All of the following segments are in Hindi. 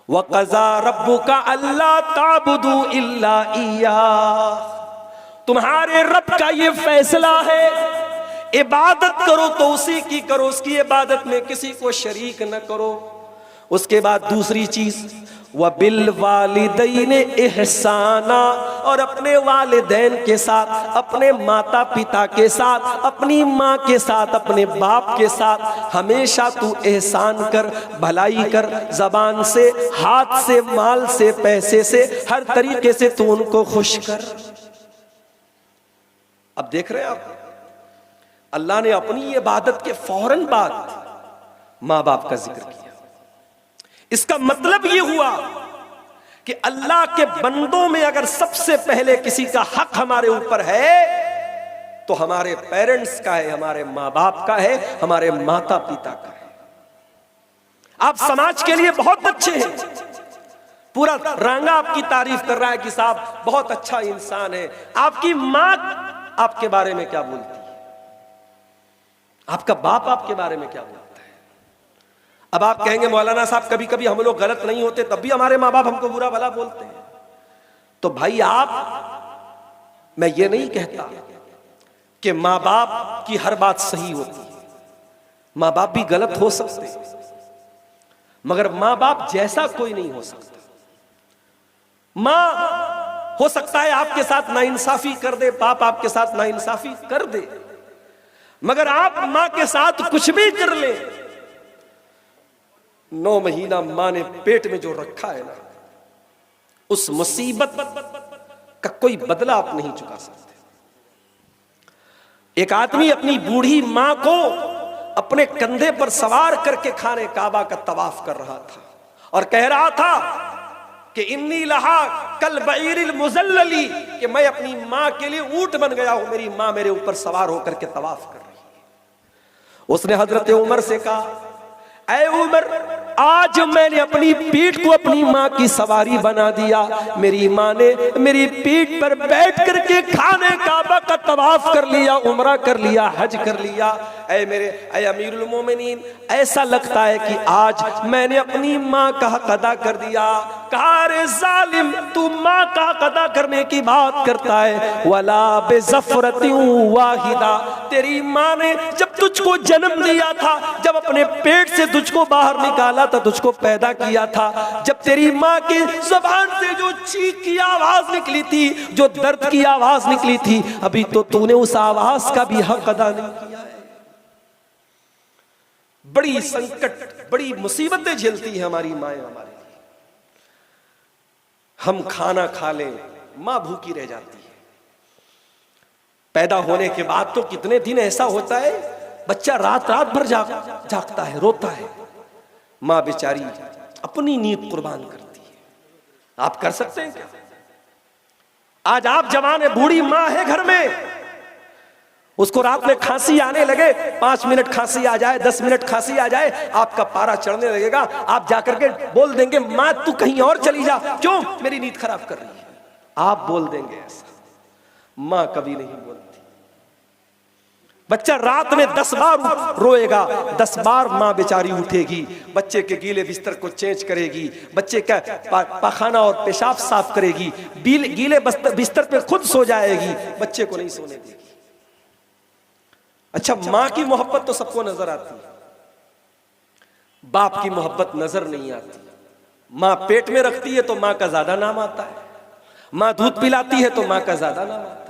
वक़ज़ा रब्बुका अल्ला ताबुदू इल्ला इय्याह, तुम्हारे रब का ये फैसला है, इबादत करो तो उसी की करो, उसकी इबादत में किसी को शरीक न करो। उसके बाद दूसरी चीज, व बिल वालिदैन इहसाना, और अपने वालिदैन के साथ, अपने माता पिता के साथ, अपनी माँ के साथ, अपने बाप के साथ हमेशा तू एहसान कर, भलाई कर, जबान से, हाथ से, माल से, पैसे से, हर तरीके से तू उनको खुश कर। अब देख रहे हैं आप, अल्लाह ने अपनी इबादत के फौरन बाद माँ बाप का जिक्र किया। इसका मतलब यह हुआ कि अल्लाह के बंदों में अगर सबसे पहले किसी का हक हमारे ऊपर है तो हमारे पेरेंट्स का है, हमारे माँ बाप का है, हमारे माता पिता का है। आप समाज के लिए बहुत अच्छे हैं, पूरा रंगा आपकी तारीफ कर रहा है कि साहब बहुत अच्छा इंसान है। आपकी माँ आपके बारे में क्या बोलती है, आपका बाप आपके बारे में क्या बोलता है। अब आप कहेंगे मौलाना साहब कभी कभी हम लोग गलत नहीं होते तब भी हमारे माँ बाप हमको बुरा भला बोलते हैं। तो भाई आप, मैं ये नहीं कहता कि माँ बाप की हर बात सही होती है, माँ बाप भी गलत हो सकते हैं, मगर माँ बाप जैसा कोई नहीं हो सकता। माँ हो सकता है आपके साथ नाइंसाफी कर दे, बाप आपके साथ नाइंसाफी कर दे, मगर आप माँ के साथ कुछ भी कर ले, 9 महीना माँ ने पेट में जो रखा है ना, उस मुसीबत का कोई बदला आप नहीं चुका सकते। एक आदमी अपनी बूढ़ी माँ को अपने कंधे पर सवार करके खाने काबा का तवाफ कर रहा था और कह रहा था कि इन्नी लहा कल बईरिल मुजल्लली, कि मैं अपनी माँ के लिए ऊंट बन गया हूं, मेरी माँ मेरे ऊपर सवार होकर के तवाफ कर रही है। उसने हजरत उमर से कहा, ऐ उमर, आज मैंने अपनी पीठ को अपनी माँ की सवारी बना दिया, मेरी माँ ने मेरी पीठ पर बैठ करके खाने काबा का तवाफ कर लिया, उमरा कर लिया, हज कर लिया। ऐ अमीरुल मोमिनीन, ऐसा लगता है कि आज मैंने अपनी माँ का हक अदा कर दिया। कहा, अरे जालिम, तू माँ का हक अदा करने की बात करता है, वला बेज़फ़रतिन वाहिदा, तेरी माँ ने जब तुझको जन्म दिया था, जब अपने पेट से तुझको बाहर निकाला था, तुझको पैदा किया था, जब तेरी माँ की जुबान से जो चीख की आवाज निकली थी, जो दर्द की आवाज निकली थी, अभी तो तूने उस आवाज का भी हक अदा नहीं किया है। बड़ी संकट, बड़ी मुसीबतें झेलती है हमारी माएं हमारे लिए। हम खाना खा लें, मां भूखी रह जाती है। पैदा होने के बाद तो कितने दिन ऐसा होता है, बच्चा रात रात भर जागता है, रोता है, मां बेचारी अपनी नींद कुर्बान करती है। आप कर सकते हैं क्या? आज आप जवान है, बूढ़ी मां है घर में, उसको रात में खांसी आने लगे, 5 मिनट खांसी आ जाए, 10 मिनट खांसी आ जाए, आपका पारा चढ़ने लगेगा, आप जाकर के बोल देंगे मां तू कहीं और चली जा, क्यों, मेरी नींद खराब कर रही है। आप बोल देंगे ऐसा, मां कभी नहीं बोलती। बच्चा रात में 10 बार रोएगा, 10 बार मां बेचारी उठेगी, बच्चे के गीले बिस्तर को चेंज करेगी, बच्चे का पाखाना और पेशाब साफ करेगी, गीले बिस्तर पे खुद सो जाएगी, बच्चे को नहीं सोने देगी। अच्छा, मां की मोहब्बत तो सबको नजर आती है, बाप की मोहब्बत नजर नहीं आती। मां पेट में रखती है तो मां का ज्यादा नाम आता है, मां दूध पिलाती है तो मां का ज्यादा नाम आता है।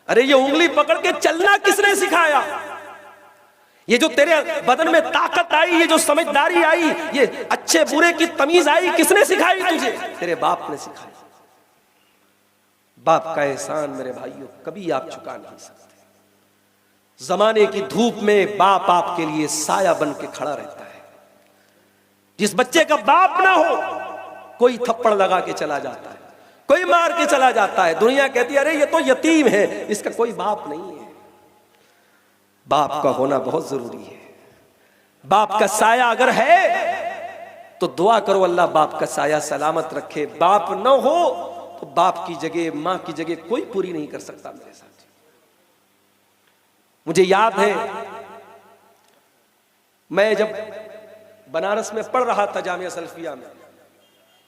अरे ये उंगली पकड़ के चलना किसने सिखाया? ये जो तेरे बदन में ताकत आई, ये जो समझदारी आई, ये अच्छे बुरे की तमीज आई, किसने सिखाई तुझे? तेरे बाप ने सिखाई। बाप का एहसान मेरे भाइयों कभी आप चुका नहीं सकते। जमाने की धूप में बाप आपके लिए साया बन के खड़ा रहता है। जिस बच्चे का बाप ना हो, कोई थप्पड़ लगा के चला जाता है, कोई मार के चला जाता है, दुनिया कहती है अरे ये तो यतीम है, इसका कोई बाप नहीं है। बाप का होना बहुत जरूरी है। बाप का साया अगर है तो दुआ करो अल्लाह बाप का साया सलामत रखे। बाप न हो तो बाप की जगह, मां की जगह कोई पूरी नहीं कर सकता। मेरे साथ मुझे याद है, मैं जब बनारस में पढ़ रहा था जामिया सल्फिया में,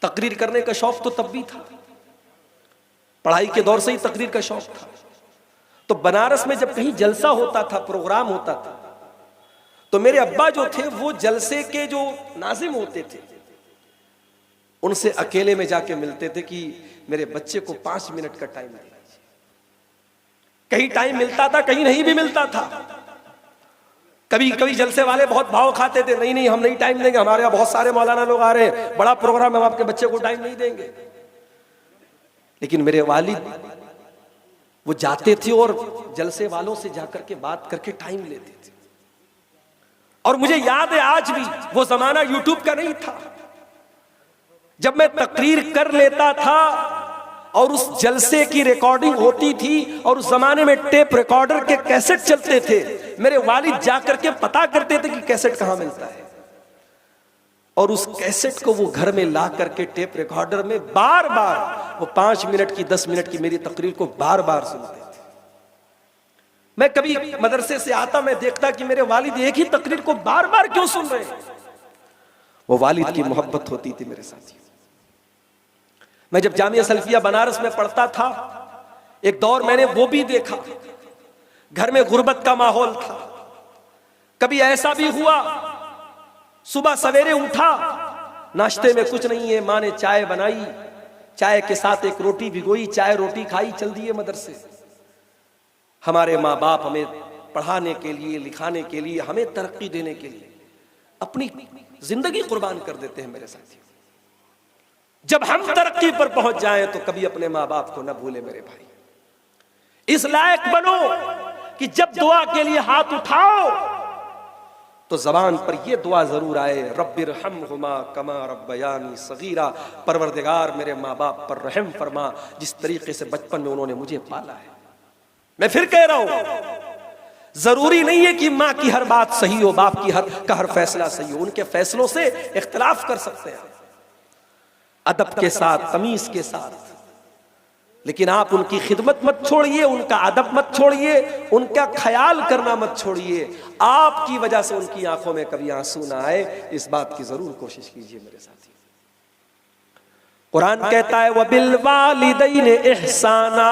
तकरीर करने का शौक तो तब भी था, पढ़ाई के दौर से ही तकरीर का शौक था। तो बनारस में जब कहीं जलसा होता था, प्रोग्राम होता था, तो मेरे अब्बा जो थे वो जलसे के जो नाजिम होते थे उनसे अकेले में जाके मिलते थे कि मेरे बच्चे को 5 मिनट का टाइम दे। कहीं टाइम मिलता था, कहीं नहीं भी मिलता था। कभी कभी जलसे वाले बहुत भाव खाते थे, नहीं नहीं हम नहीं टाइम देंगे, हमारे यहाँ बहुत सारे मौलाना लोग आ रहे हैं, बड़ा प्रोग्राम, हम आपके बच्चे को टाइम नहीं देंगे। लेकिन मेरे वालिद वो जाते थे और जलसे वालों से जाकर के बात करके टाइम लेते थे। और मुझे याद है आज भी, वो जमाना यूट्यूब का नहीं था। जब मैं तकरीर कर लेता था और उस जलसे की रिकॉर्डिंग होती थी, और उस जमाने में टेप रिकॉर्डर के कैसेट चलते थे, मेरे वालिद जाकर के पता करते थे कि कैसेट कहां मिलता है, और उस कैसेट को वो घर में ला करके टेप रिकॉर्डर में बार बार वो 5 मिनट की 10 मिनट की मेरी तकरीर को बार बार सुनते थे। मैं कभी मदरसे से आता, मैं देखता कि मेरे वालिद एक ही तकरीर को बार बार क्यों सुन रहे हैं। वो वालिद की मोहब्बत होती थी मेरे साथी। मैं जब जामिया सल्फिया बनारस में पढ़ता था, एक दौर मैंने वो भी देखा, घर में गुर्बत का माहौल था। कभी ऐसा भी हुआ, सुबह सवेरे उठा, नाश्ते में कुछ नहीं है, माँ ने चाय बनाई, चाय के साथ एक रोटी भिगोई, चाय रोटी खाई, चल दिए मदरसे। हमारे माँ बाप हमें पढ़ाने के लिए, लिखाने के लिए, हमें तरक्की देने के लिए अपनी जिंदगी कुर्बान कर देते हैं मेरे साथी। जब हम तरक्की पर पहुंच जाएं तो कभी अपने माँ बाप को न भूले मेरे भाई। इस लायक बनो कि जब दुआ के लिए हाथ उठाओ तो जबान पर यह दुआ जरूर आए, रब्बिरहमहुमा कमा रब्बयानी सगीरा, परवरदिगार मेरे माँ बाप पर रहम फरमा, जिस तरीके से बचपन में उन्होंने मुझे पाला है। मैं फिर कह रहा हूं, जरूरी नहीं है कि माँ की हर बात सही हो, बाप की हर फैसला सही हो। उनके फैसलों से इख्तिलाफ कर सकते हैं अदब के साथ, तमीज के साथ, लेकिन आप उनकी खिदमत मत छोड़िए, उनका अदब मत छोड़िए, उनका ख्याल करना मत छोड़िए। आपकी वजह से उनकी आंखों में कभी आंसू ना आए, इस बात की जरूर कोशिश कीजिए मेरे साथी। कुरान कहता है वबिल वालिदैन इहसाना,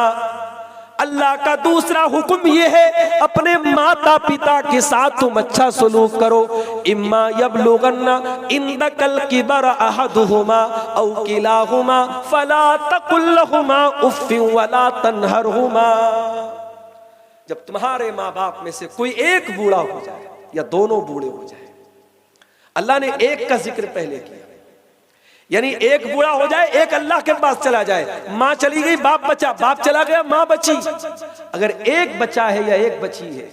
अल्लाह का दूसरा हुक्म यह है अपने माता पिता के साथ तुम अच्छा सलूक करो। इम्मा यबलुगन्ना इंदकल किबर अहदुहुमा औ किलाहुमा फला तकुल लहुमा उफ्फिन वला तनहरहुमा। जब तुम्हारे माँ बाप में से कोई एक बूढ़ा हो जाए या दोनों बूढ़े हो जाए, अल्लाह ने एक का जिक्र पहले किया, यानी एक बूढ़ा हो जाए, एक अल्लाह के पास चला जाए। माँ चली गई, बाप बचा, बाप चला गया, माँ बची। अगर एक बचा है या एक बची है,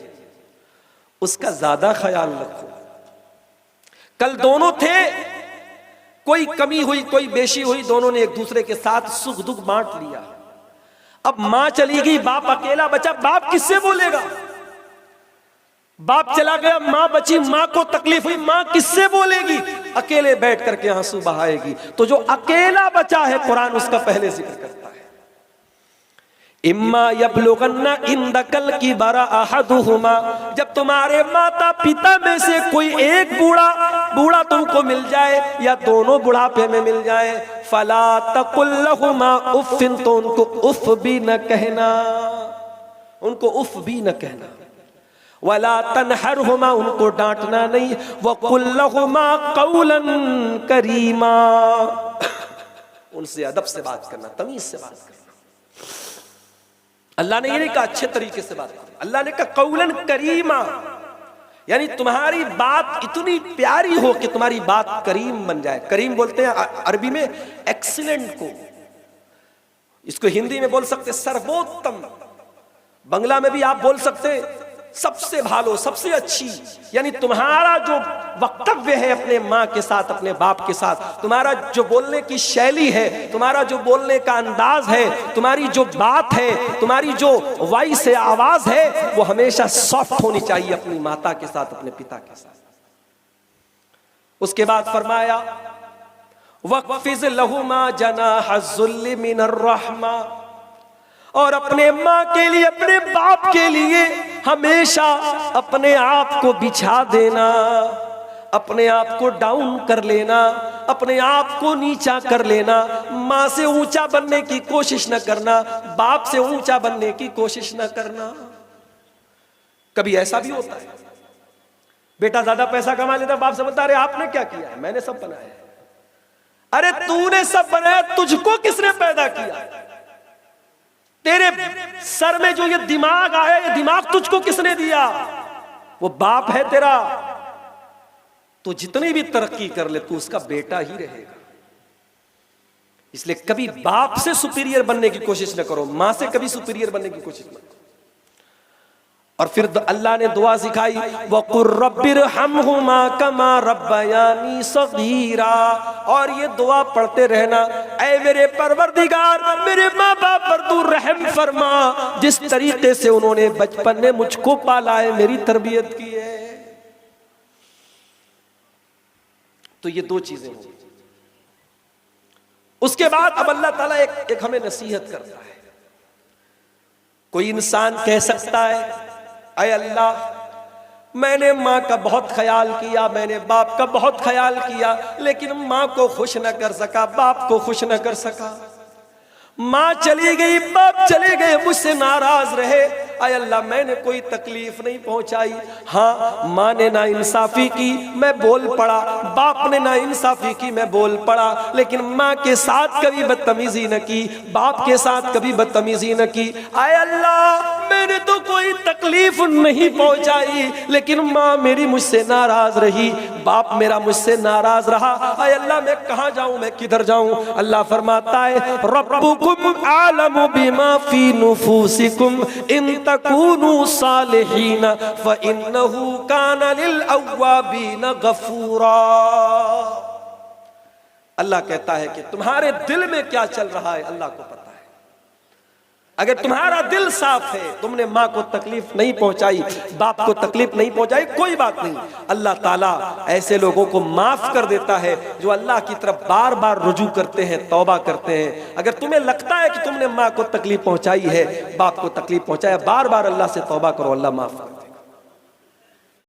उसका ज्यादा ख्याल रखो। कल दोनों थे, कोई कमी हुई, कोई बेशी हुई, दोनों ने एक दूसरे के साथ सुख दुख बांट लिया। अब माँ चली गई, बाप अकेला बचा, बाप किससे बोलेगा? बाप चला गया, माँ बची, माँ को तकलीफ हुई, माँ किससे बोलेगी? अकेले बैठ करके आंसू बहाएगी। तो जो अकेला बचा है, कुरान उसका पहले जिक्र करता है, इम्मा यबलुगन्ना इंदकल किबरा अहदुहुमा, जब तुम्हारे माता पिता में से कोई एक बूढ़ा तुमको मिल जाए या दोनों बुढ़ापे में मिल जाए, फला तकुल लहुमा उफ्फिन, तो उनको उफ भी न कहना, उनको उफ भी न कहना। वला तनहरहुमा, उनको डांटना नहीं। वकुल लहुमा कौलन करीमा, उनसे अदब से बात करना, तमीज से बात करना। अल्लाह ने ये नहीं कहा अच्छे तरीके से बात करना, अल्लाह ने कहा कौलन करीमा, यानी तुम्हारी बात इतनी प्यारी हो कि तुम्हारी बात करीम बन जाए। करीम बोलते हैं अरबी में एक्सीलेंट को, इसको हिंदी में बोल सकते सर्वोत्तम, बंगला में भी आप बोल सकते सबसे भालो, सबसे अच्छी। यानी तुम्हारा जो वक्तव्य है अपने माँ के साथ, अपने बाप के साथ, तुम्हारा जो बोलने की शैली है, तुम्हारा जो बोलने का अंदाज है, तुम्हारी जो बात है, तुम्हारी जो वॉइस है, आवाज है, वो हमेशा सॉफ्ट होनी चाहिए अपनी माता के साथ, अपने पिता के साथ। उसके बाद फरमाया वक़्फ़िज़ लहुमा जनाह ज़ुल्लि मिनर रहमा, और अपने माँ के लिए, अपने बाप के लिए हमेशा अपने आप को बिछा देना, अपने आप को डाउन कर लेना, अपने आप को नीचा कर लेना, माँ से ऊंचा बनने की कोशिश न करना, बाप से ऊंचा बनने की कोशिश न करना। कभी ऐसा भी होता है, बेटा ज्यादा पैसा कमा लेता, बाप से बोलता अरे आपने क्या किया है, मैंने सब बनाया है। अरे तूने सब बनाया, तुझको किसने पैदा किया? तेरे सर में जो ये दिमाग आया, ये दिमाग तुझको किसने दिया? वो बाप है तेरा। तो जितनी भी तरक्की कर ले तू उसका बेटा ही रहेगा। इसलिए कभी बाप से सुपीरियर बनने की कोशिश न करो, मां से कभी सुपीरियर बनने की कोशिश मत करो। और फिर अल्लाह ने दुआ सिखाई, वक़ुर रब्बिरहमहुमा कमा रब्बयानी सगीरा। और ये दुआ पढ़ते रहना, ऐ मेरे परवरदिगार, मेरे माँ बाप पर तू रहम फरमा, जिस तरीके से उन्होंने बचपन में मुझको पाला है, मेरी तरबियत की है। तो ये दो चीजें होंगी। उसके बाद अब अल्लाह ताला एक हमें नसीहत करता है। कोई इंसान कह सकता है, अय अल्लाह मैंने माँ का बहुत ख्याल किया, मैंने बाप का बहुत ख्याल किया, लेकिन माँ को खुश न कर सका, बाप को खुश न कर सका। माँ चली गई, बाप चले गए, मुझसे नाराज रहे। अय अल्लाह मैंने कोई तकलीफ नहीं पहुंचाई। हाँ, माँ ने ना इंसाफी की, मैं बोल पड़ा, बाप ने ना इंसाफी की, मैं बोल पड़ा, लेकिन माँ के साथ कभी बदतमीजी न की, बाप के साथ कभी बदतमीजी न की। अय अल्लाह मैंने तो कोई तकलीफ नहीं पहुंचाई, लेकिन माँ मेरी मुझसे नाराज रही, बाप मेरा मुझसे नाराज रहा। अय अल्लाह मैं कहाँ जाऊं, मैं किधर जाऊं? अल्लाह फरमाता है, रब्बुकुम आलमु बिमा फी नुफूसिकुम इन तकूनु सालिहीन फइन्नहु काना लिल अव्वाबीन गफूरा। अल्लाह कहता है कि तुम्हारे दिल में क्या चल रहा है अल्लाह को पता है। अगर तुम्हारा दिल साफ है, तुमने माँ को तकलीफ नहीं पहुंचाई, बाप को तकलीफ नहीं पहुंचाई, कोई बात नहीं, अल्लाह ताला ऐसे लोगों को माफ कर देता है जो अल्लाह की तरफ बार बार रुजू करते हैं, तौबा करते हैं। अगर तुम्हें लगता है कि तुमने माँ को तकलीफ पहुंचाई है, बाप को तकलीफ पहुंचाया, बार बार अल्लाह से तौबा करो, अल्लाह माफ कर।